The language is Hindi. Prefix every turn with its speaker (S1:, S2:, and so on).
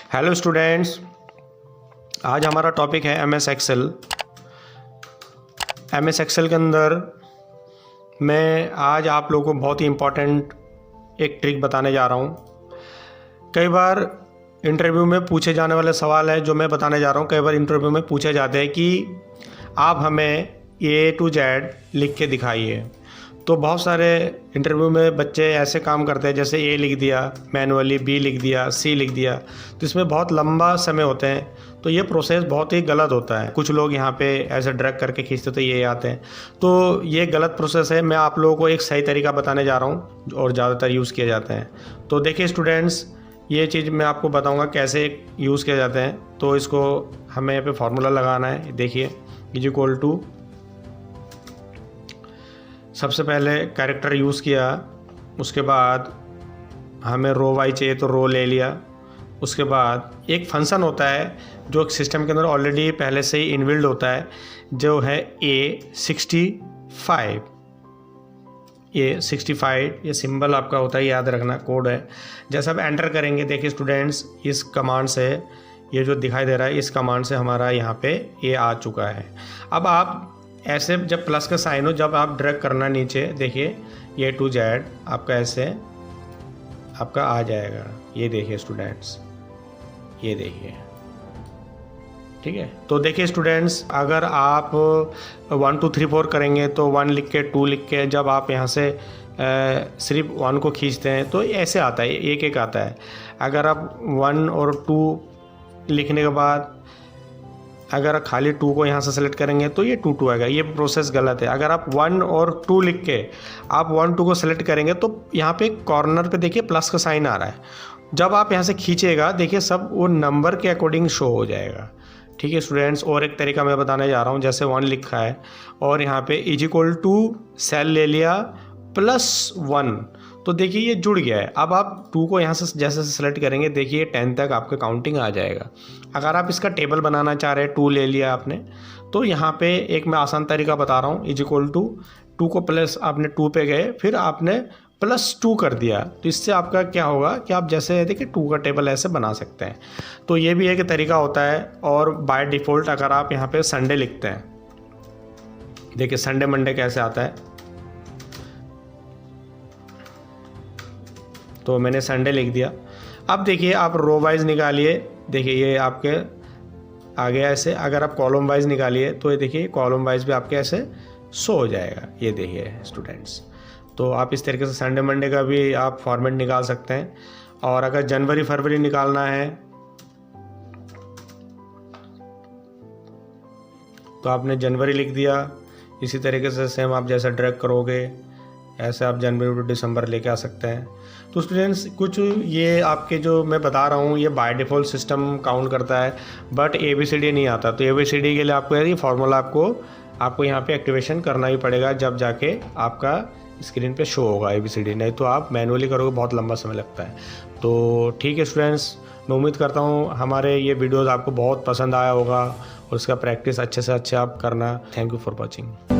S1: हेलो स्टूडेंट्स, आज हमारा टॉपिक है एमएस एक्सेल। एमएस एक्सेल के अंदर मैं आज आप लोगों को बहुत ही इम्पोर्टेंट एक ट्रिक बताने जा रहा हूँ। कई बार इंटरव्यू में पूछे जाने वाले सवाल है जो मैं बताने जा रहा हूँ। कई बार इंटरव्यू में पूछे जाते हैं कि आप हमें A to Z लिख के दिखाइए। तो बहुत सारे इंटरव्यू में बच्चे ऐसे काम करते हैं, जैसे A लिख दिया मैनुअली, B लिख दिया, C लिख दिया, तो इसमें बहुत लंबा समय होते हैं। तो ये प्रोसेस बहुत ही गलत होता है। कुछ लोग यहाँ पे ऐसे ड्रैग करके खींचते तो ये आते हैं, तो ये गलत प्रोसेस है। मैं आप लोगों को एक सही तरीका बताने जा रहा हूँ और ज़्यादातर यूज़ किए जाते हैं। तो देखिए स्टूडेंट्स, ये चीज़ मैं आपको बताऊँगा कैसे यूज़ किए जाते हैं। तो इसको हमें यहाँ पे फार्मूला लगाना है। देखिए = सबसे पहले कैरेक्टर यूज़ किया, उसके बाद हमें रो वाई चाहिए तो रो ले लिया। उसके बाद एक फंक्शन होता है जो सिस्टम के अंदर ऑलरेडी पहले से ही इनबिल्ड होता है, जो है A65। ये सिंबल आपका होता है, याद रखना, कोड है। जैसे आप एंटर करेंगे, देखिए स्टूडेंट्स, इस कमांड से ये जो दिखाई दे रहा है, इस कमांड से हमारा यहाँ पे A आ चुका है। अब आप ऐसे जब प्लस का साइन हो, जब आप ड्रैग करना नीचे, देखिए A to Z आपका ऐसे आपका आ जाएगा। ये देखिए स्टूडेंट्स, ये देखिए, ठीक है। तो देखिए स्टूडेंट्स, अगर आप 1 2 3 4 करेंगे तो 1 लिख के 2 लिख के, जब आप यहाँ से सिर्फ 1 को खींचते हैं तो ऐसे आता है, एक एक आता है। अगर आप 1 और 2 लिखने के बाद अगर खाली 2 को यहाँ से सेलेक्ट करेंगे तो ये 2 2 आएगा। ये प्रोसेस गलत है। अगर आप 1 और 2 लिख के आप 1 2 को सेलेक्ट करेंगे तो यहाँ पे कॉर्नर पे देखिए प्लस का साइन आ रहा है। जब आप यहाँ से खींचेगा, देखिए सब वो नंबर के अकॉर्डिंग शो हो जाएगा। ठीक है स्टूडेंट्स, और एक तरीका मैं बताने जा रहा हूँ। जैसे 1 लिखा है और यहाँ पे = सेल ले लिया +1, तो देखिए ये जुड़ गया है। अब आप 2 को यहाँ से जैसे सेलेक्ट करेंगे, देखिए 10 तक आपका काउंटिंग आ जाएगा। अगर आप इसका टेबल बनाना चाह रहे हैं, 2 ले लिया आपने, तो यहाँ पे एक मैं आसान तरीका बता रहा हूँ। = 2 को प्लस आपने 2 पे गए, फिर आपने +2 कर दिया, तो इससे आपका क्या होगा कि आप जैसे देखिए 2 का टेबल ऐसे बना सकते हैं। तो ये भी एक तरीका होता है। और बाय डिफ़ॉल्ट अगर आप यहाँ पे संडे लिखते हैं, देखिए संडे मंडे कैसे आता है, तो मैंने संडे लिख दिया। अब देखिए आप रो वाइज निकालिए, देखिए ये आपके आ गया ऐसे। अगर आप कॉलम वाइज निकालिए तो ये देखिए कॉलम वाइज भी आपके ऐसे शो हो जाएगा। ये देखिए स्टूडेंट्स, तो आप इस तरीके से संडे मंडे का भी आप फॉर्मेट निकाल सकते हैं। और अगर जनवरी फरवरी निकालना है तो आपने जनवरी लिख दिया। इसी तरीके से सेम आप जैसा ड्रैग करोगे, ऐसे आप जनवरी टू दिसंबर लेके आ सकते हैं। तो स्टूडेंट्स, कुछ ये आपके जो मैं बता रहा हूँ ये बाय डिफ़ॉल्ट सिस्टम काउंट करता है, बट ABCD नहीं आता। तो ABCD के लिए आपको ये फार्मूला आपको यहाँ पे एक्टिवेशन करना ही पड़ेगा, जब जाके आपका स्क्रीन पे शो होगा ABCD। नहीं तो आप मैनुअली करोगे, बहुत लंबा समय लगता है। तो ठीक है स्टूडेंट्स, मैं उम्मीद करता हूँ हमारे ये वीडियोज़ आपको बहुत पसंद आया होगा और उसका प्रैक्टिस अच्छे से अच्छे आप करना। Thank you for watching.